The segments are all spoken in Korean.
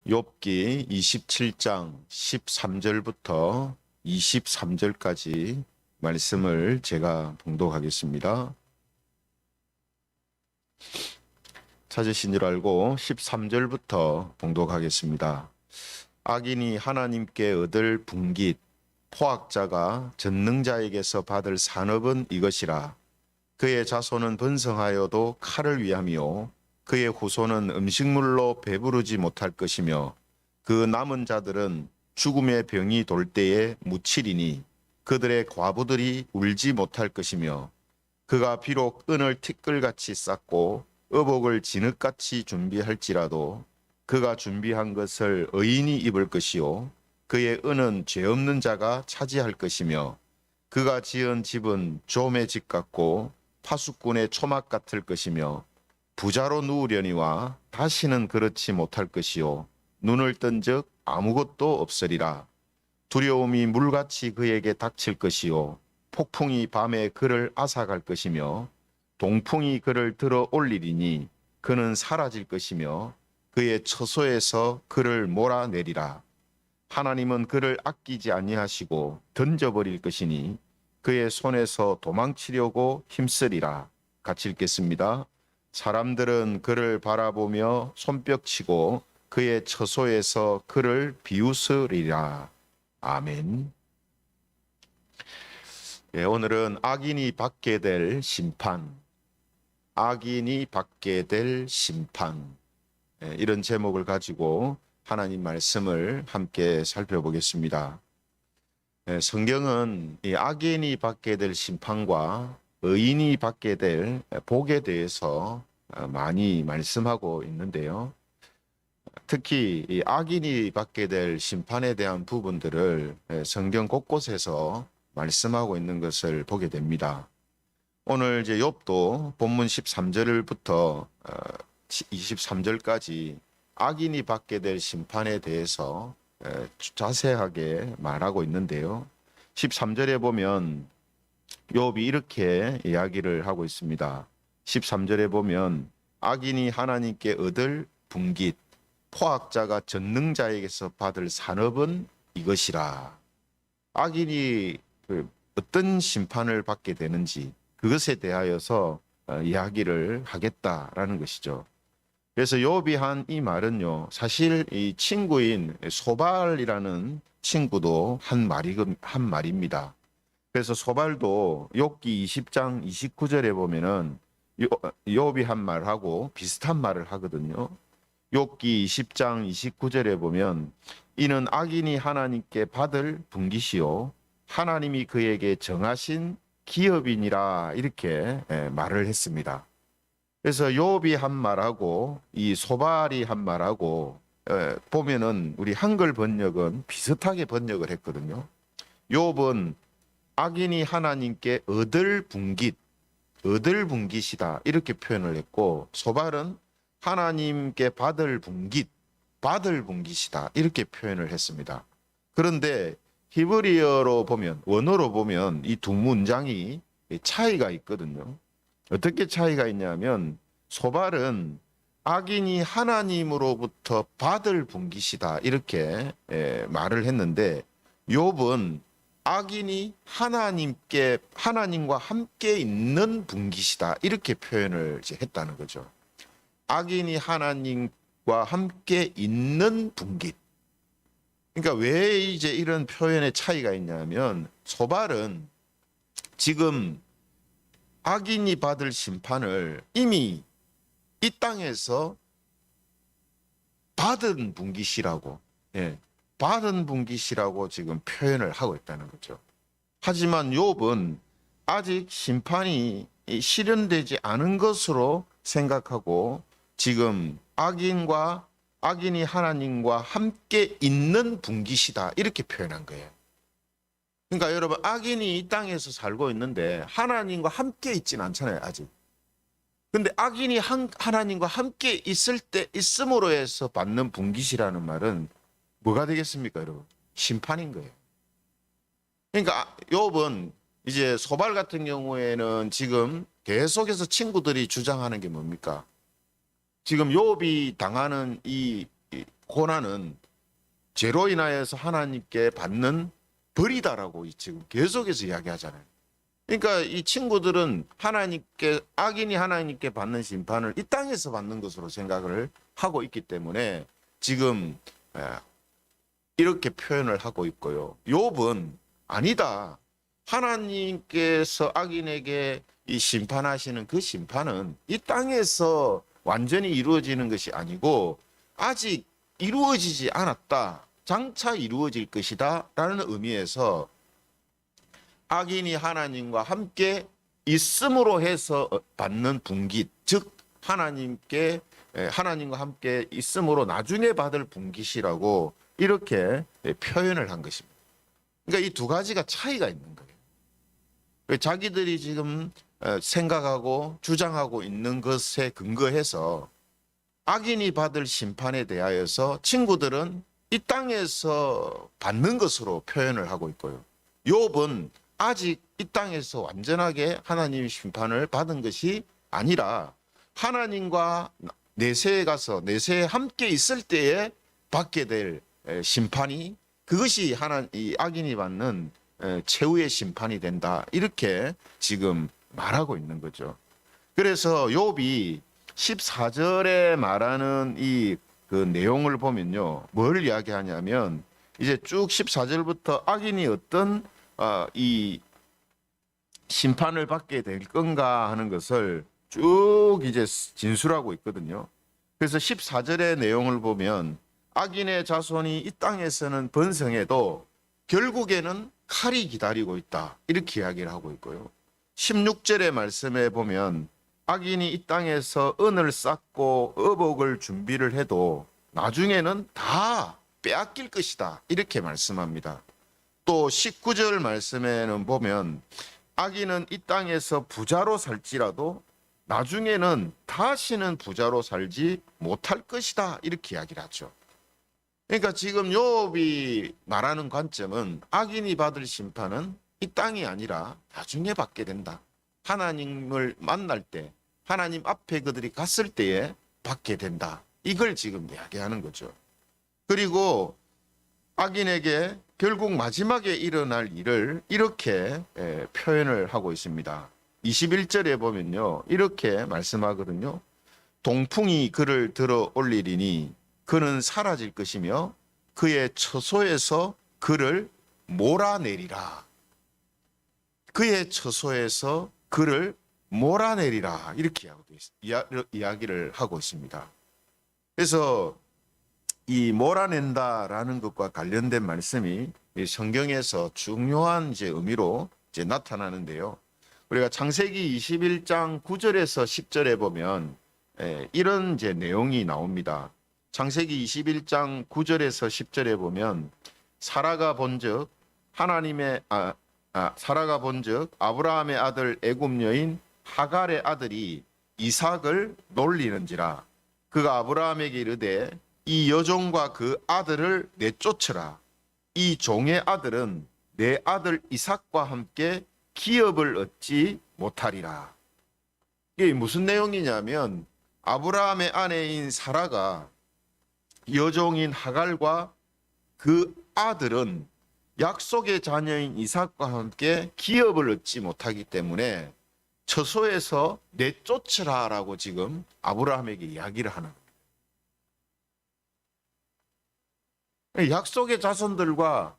욥기 27장 13절부터 23절까지 말씀을 제가 봉독하겠습니다. 찾으신 줄 알고 13절부터 봉독하겠습니다. 악인이 하나님께 얻을 분깃, 포악자가 전능자에게서 받을 산업은 이것이라. 그의 자손은 번성하여도 칼을 위함이요 그의 후손은 음식물로 배부르지 못할 것이며 그 남은 자들은 죽음의 병이 돌 때에 묻히리니 그들의 과부들이 울지 못할 것이며 그가 비록 은을 티끌같이 쌓고 의복을 진흙같이 준비할지라도 그가 준비한 것을 의인이 입을 것이요 그의 은은 죄 없는 자가 차지할 것이며 그가 지은 집은 좀의 집 같고 파수꾼의 초막 같을 것이며 부자로 누우려니와 다시는 그렇지 못할 것이요 눈을 뜬 적 아무것도 없으리라. 두려움이 물같이 그에게 닥칠 것이요 폭풍이 밤에 그를 앗아갈 것이며 동풍이 그를 들어 올리리니 그는 사라질 것이며 그의 처소에서 그를 몰아내리라. 하나님은 그를 아끼지 아니하시고 던져버릴 것이니 그의 손에서 도망치려고 힘쓰리라. 같이 읽겠습니다. 사람들은 그를 바라보며 손뼉치고 그의 처소에서 그를 비웃으리라. 아멘. 오늘은 악인이 받게 될 심판, 악인이 받게 될 심판, 이런 제목을 가지고 하나님 말씀을 함께 살펴보겠습니다. 성경은 이 악인이 받게 될 심판과 의인이 받게 될 복에 대해서 많이 말씀하고 있는데요. 특히 이 악인이 받게 될 심판에 대한 부분들을 성경 곳곳에서 말씀하고 있는 것을 보게 됩니다. 오늘 이제 욥도 본문 13절부터 23절까지 악인이 받게 될 심판에 대해서 자세하게 말하고 있는데요. 13절에 보면 욥이 이렇게 이야기를 하고 있습니다. 13절에 보면 악인이 하나님께 얻을 분깃, 포악자가 전능자에게서 받을 산업은 이것이라. 악인이 어떤 심판을 받게 되는지 그것에 대하여서 이야기를 하겠다라는 것이죠. 그래서 욥이 한 이 말은요, 사실 이 친구인 소발이라는 친구도 한 말입니다. 그래서 소발도 욥기 20장 29절에 보면은 욥이 한 말하고 비슷한 말을 하거든요. 욥기 20장 29절에 보면 이는 악인이 하나님께 받을 분깃이요 하나님이 그에게 정하신 기업이니라 이렇게 말을 했습니다. 그래서 욥이 한 말하고 이 소발이 한 말하고 보면은 우리 한글 번역은 비슷하게 번역을 했거든요. 욥은 악인이 하나님께 얻을 분깃이다 이렇게 표현을 했고 소발은 하나님께 받을 분깃이다 이렇게 표현을 했습니다. 그런데 히브리어로 보면, 원어로 보면 이 두 문장이 차이가 있거든요. 어떻게 차이가 있냐면 소발은 악인이 하나님으로부터 받을 분깃이다 이렇게 말을 했는데 욥은 악인이 하나님과 함께 있는 분깃이다 이렇게 표현을 이제 했다는 거죠. 악인이 하나님과 함께 있는 분깃. 그러니까 왜 이제 이런 표현의 차이가 있냐면 소발은 지금 악인이 받을 심판을 이미 이 땅에서 받은 분깃이라고, 받은 분깃이라고 지금 표현을 하고 있다는 거죠. 하지만 욥은 아직 심판이 실현되지 않은 것으로 생각하고 지금 악인이 하나님과 함께 있는 분깃이다 이렇게 표현한 거예요. 그러니까 여러분 악인이 이 땅에서 살고 있는데 하나님과 함께 있지는 않잖아요 아직. 근데 악인이 하나님과 함께 있음으로 해서 받는 분깃이라는 말은 뭐가 되겠습니까 여러분? 심판인 거예요. 그러니까 욥은 이제 소발 같은 경우에는 지금 계속해서 친구들이 주장하는 게 뭡니까? 지금 욥이 당하는 이 고난은 죄로 인하여서 하나님께 받는 벌이다라고 지금 계속해서 이야기하잖아요. 그러니까 이 친구들은 악인이 하나님께 받는 심판을 이 땅에서 받는 것으로 생각을 하고 있기 때문에 지금 이렇게 표현을 하고 있고요. 욥은 아니다. 하나님께서 악인에게 이 심판하시는 그 심판은 이 땅에서 완전히 이루어지는 것이 아니고 아직 이루어지지 않았다. 장차 이루어질 것이다 라는 의미에서 악인이 하나님과 함께 있음으로 해서 받는 분깃, 즉 하나님과 함께 있음으로 나중에 받을 분깃이라고 이렇게 표현을 한 것입니다. 그러니까 이 두 가지가 차이가 있는 거예요. 자기들이 지금 생각하고 주장하고 있는 것에 근거해서 악인이 받을 심판에 대하여서 친구들은 이 땅에서 받는 것으로 표현을 하고 있고요. 욥은 아직 이 땅에서 완전하게 하나님의 심판을 받은 것이 아니라 하나님과 내세에 가서 내세에 함께 있을 때에 받게 될 심판이 그것이 이 악인이 받는 최후의 심판이 된다. 이렇게 지금 말하고 있는 거죠. 그래서 욥이 14절에 말하는 그 내용을 보면요. 뭘 이야기하냐면 이제 쭉 14절부터 악인이 어떤 이 심판을 받게 될 건가 하는 것을 쭉 이제 진술하고 있거든요. 그래서 14절의 내용을 보면 악인의 자손이 이 땅에서는 번성해도 결국에는 칼이 기다리고 있다. 이렇게 이야기를 하고 있고요. 16절의 말씀에 보면 악인이 이 땅에서 은을 쌓고 의복을 준비를 해도 나중에는 다 빼앗길 것이다. 이렇게 말씀합니다. 또 19절 말씀에는 보면 악인은 이 땅에서 부자로 살지라도 나중에는 다시는 부자로 살지 못할 것이다. 이렇게 이야기를 하죠. 그러니까 지금 욥이 말하는 관점은 악인이 받을 심판은 이 땅이 아니라 나중에 받게 된다. 하나님을 만날 때, 하나님 앞에 그들이 갔을 때에 받게 된다. 이걸 지금 이야기하는 거죠. 그리고 악인에게 결국 마지막에 일어날 일을 이렇게 표현을 하고 있습니다. 21절에 보면요. 이렇게 말씀하거든요. 동풍이 그를 들어 올리리니 그는 사라질 것이며 그의 처소에서 그를 몰아내리라. 그의 처소에서 그를 몰아내리라. 이렇게 이야기를 하고 있습니다. 그래서 이 몰아낸다라는 것과 관련된 말씀이 성경에서 중요한 의미로 나타나는데요. 우리가 창세기 21장 9절에서 10절에 보면 이런 내용이 나옵니다. 창세기 21장 9절에서 10절에 보면 사라가 본즉 아브라함의 아들 애굽 여인 하갈의 아들이 이삭을 놀리는지라. 그가 아브라함에게 이르되 이 여종과 그 아들을 내쫓으라. 이 종의 아들은 내 아들 이삭과 함께 기업을 얻지 못하리라. 이게 무슨 내용이냐면 아브라함의 아내인 사라가 여종인 하갈과 그 아들은 약속의 자녀인 이삭과 함께 기업을 얻지 못하기 때문에 처소에서 내쫓으라라고 지금 아브라함에게 이야기를 하는 거예요. 약속의 자손들과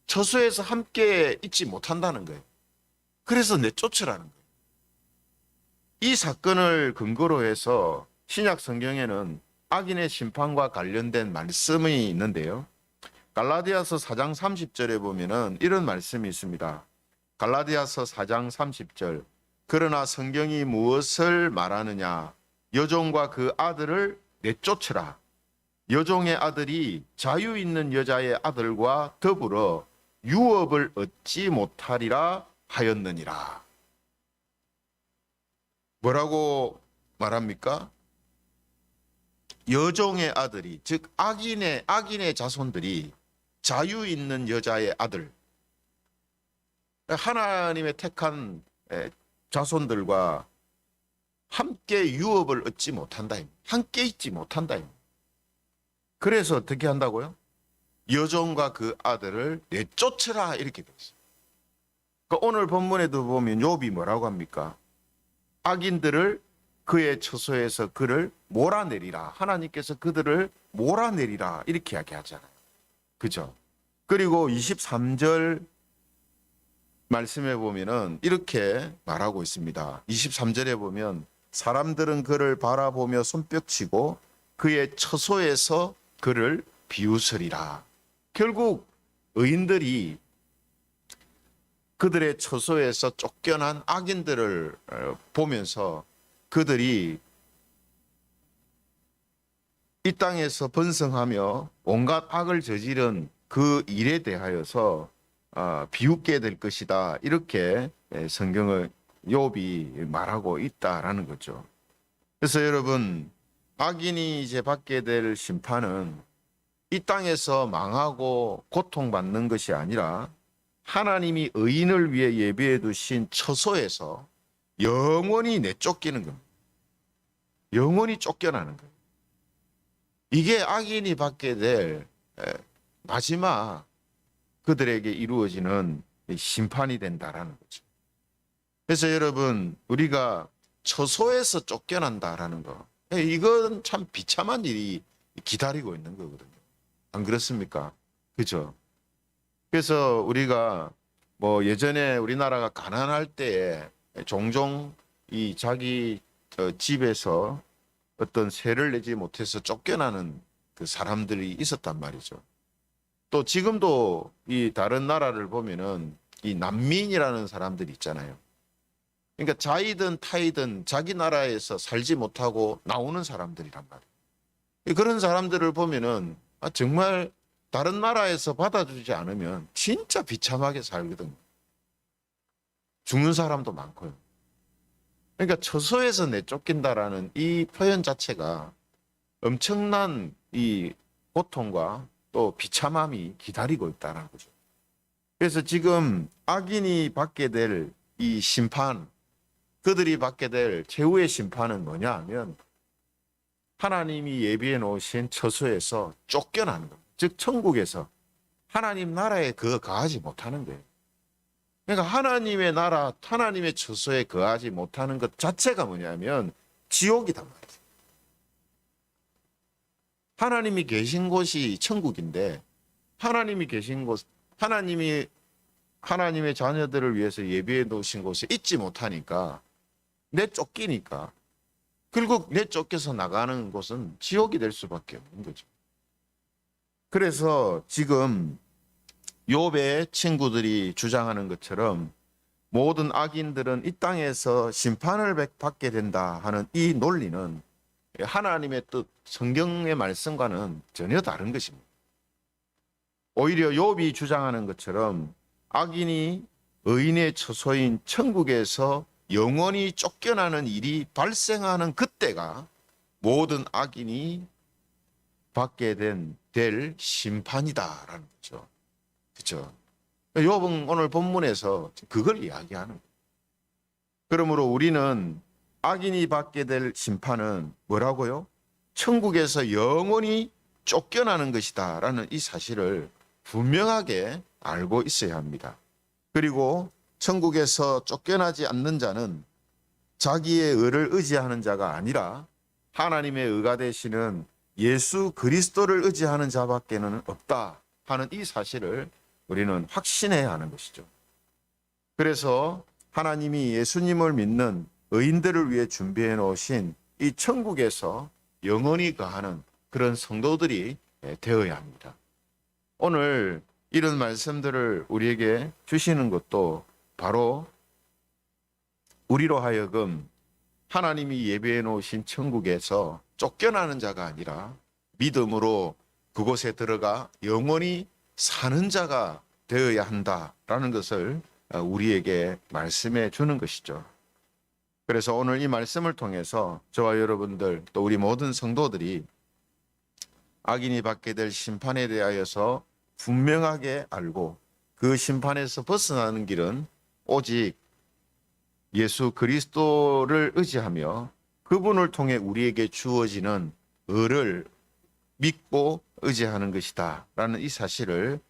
처소에서 함께 있지 못한다는 거예요. 그래서 내쫓으라는 거예요. 이 사건을 근거로 해서 신약 성경에는 악인의 심판과 관련된 말씀이 있는데요. 갈라디아서 4장 30절에 보면은 이런 말씀이 있습니다. 갈라디아서 4장 30절. 그러나 성경이 무엇을 말하느냐? 여종과 그 아들을 내쫓으라. 여종의 아들이 자유 있는 여자의 아들과 더불어 유업을 얻지 못하리라 하였느니라. 뭐라고 말합니까? 여종의 아들이, 즉 악인의 자손들이 자유 있는 여자의 아들, 하나님의 택한 자손들과 함께 유업을 얻지 못한다. 함께 있지 못한다. 그래서 어떻게 한다고요? 여종과 그 아들을 내쫓으라 이렇게 돼 있어요. 그러니까 오늘 본문에도 보면 욥이 뭐라고 합니까? 악인들을 그의 처소에서 그를 몰아내리라. 하나님께서 그들을 몰아내리라 이렇게 이야기하잖아요. 그죠? 그리고 23절 말씀해 보면은 이렇게 말하고 있습니다. 23절에 보면 사람들은 그를 바라보며 손뼉치고 그의 처소에서 그를 비웃으리라. 결국 의인들이 그들의 처소에서 쫓겨난 악인들을 보면서 그들이 이 땅에서 번성하며 온갖 악을 저지른 그 일에 대하여서 비웃게 될 것이다. 이렇게 성경을 욥이 말하고 있다라는 거죠. 그래서 여러분, 악인이 이제 받게 될 심판은 이 땅에서 망하고 고통받는 것이 아니라 하나님이 의인을 위해 예비해 두신 처소에서 영원히 내쫓기는 겁니다. 영원히 쫓겨나는 거예요. 이게 악인이 받게 될 마지막 그들에게 이루어지는 심판이 된다라는 거죠. 그래서 여러분, 우리가 처소에서 쫓겨난다라는 거, 이건 참 비참한 일이 기다리고 있는 거거든요. 안 그렇습니까? 그죠? 그래서 우리가 뭐 예전에 우리나라가 가난할 때에 종종 이 자기 집에서 어떤 세를 내지 못해서 쫓겨나는 그 사람들이 있었단 말이죠. 또 지금도 이 다른 나라를 보면은 이 난민이라는 사람들이 있잖아요. 그러니까 자이든 타이든 자기 나라에서 살지 못하고 나오는 사람들이란 말이에요. 그런 사람들을 보면은 정말 다른 나라에서 받아주지 않으면 진짜 비참하게 살거든요. 죽는 사람도 많고요. 그러니까 처소에서 내쫓긴다라는 이 표현 자체가 엄청난 이 고통과 또 비참함이 기다리고 있다는 거죠. 그래서 지금 악인이 받게 될 이 심판, 그들이 받게 될 최후의 심판은 뭐냐 하면 하나님이 예비해 놓으신 처소에서 쫓겨나는 겁니다. 즉 천국에서 하나님 나라에 거하지 못하는 거예요. 그러니까 하나님의 나라, 하나님의 처소에 거하지 못하는 것 자체가 뭐냐면 지옥이단 말이에요. 하나님이 계신 곳이 천국인데 하나님이 계신 곳, 하나님의 자녀들을 위해서 예비해 놓으신 곳에 있지 못하니까 내쫓기니까 결국 내쫓겨서 나가는 곳은 지옥이 될 수밖에 없는 거죠. 그래서 지금 욥의 친구들이 주장하는 것처럼 모든 악인들은 이 땅에서 심판을 받게 된다 하는 이 논리는 하나님의 뜻, 성경의 말씀과는 전혀 다른 것입니다. 오히려 욥이 주장하는 것처럼 악인이 의인의 처소인 천국에서 영원히 쫓겨나는 일이 발생하는 그때가 모든 악인이 받게 될 심판이다라는 거죠. 그렇죠? 욥은 오늘 본문에서 그걸 이야기하는 거예요. 그러므로 우리는 악인이 받게 될 심판은 뭐라고요? 천국에서 영원히 쫓겨나는 것이다라는 이 사실을 분명하게 알고 있어야 합니다. 그리고 천국에서 쫓겨나지 않는 자는 자기의 의를 의지하는 자가 아니라 하나님의 의가 되시는 예수 그리스도를 의지하는 자밖에는 없다 하는 이 사실을 우리는 확신해야 하는 것이죠. 그래서 하나님이 예수님을 믿는 의인들을 위해 준비해 놓으신 이 천국에서 영원히 거하는 그런 성도들이 되어야 합니다. 오늘 이런 말씀들을 우리에게 주시는 것도 바로 우리로 하여금 하나님이 예배해 놓으신 천국에서 쫓겨나는 자가 아니라 믿음으로 그곳에 들어가 영원히 사는 자가 되어야 한다라는 것을 우리에게 말씀해 주는 것이죠. 그래서 오늘 이 말씀을 통해서 저와 여러분들 또 우리 모든 성도들이 악인이 받게 될 심판에 대하여서 분명하게 알고 그 심판에서 벗어나는 길은 오직 예수 그리스도를 의지하며 그분을 통해 우리에게 주어지는 의를 믿고 의지하는 것이다라는 이 사실을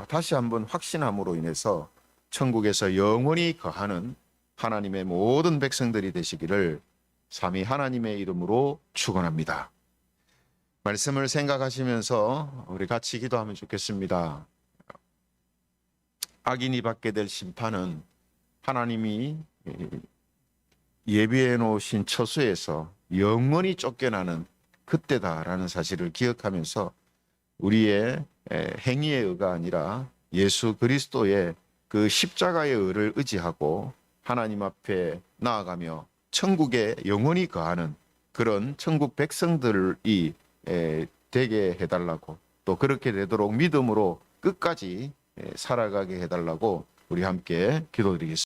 다시 한번 확신함으로 인해서 천국에서 영원히 거하는 하나님의 모든 백성들이 되시기를 삼위 하나님의 이름으로 축원합니다. 말씀을 생각하시면서 우리 같이 기도하면 좋겠습니다. 악인이 받게 될 심판은 하나님이 예비해 놓으신 처소에서 영원히 쫓겨나는 그때다라는 사실을 기억하면서 우리의 행위의 의가 아니라 예수 그리스도의 그 십자가의 의를 의지하고 하나님 앞에 나아가며 천국에 영원히 거하는 그런 천국 백성들이 되게 해달라고, 또 그렇게 되도록 믿음으로 끝까지 살아가게 해달라고 우리 함께 기도드리겠습니다.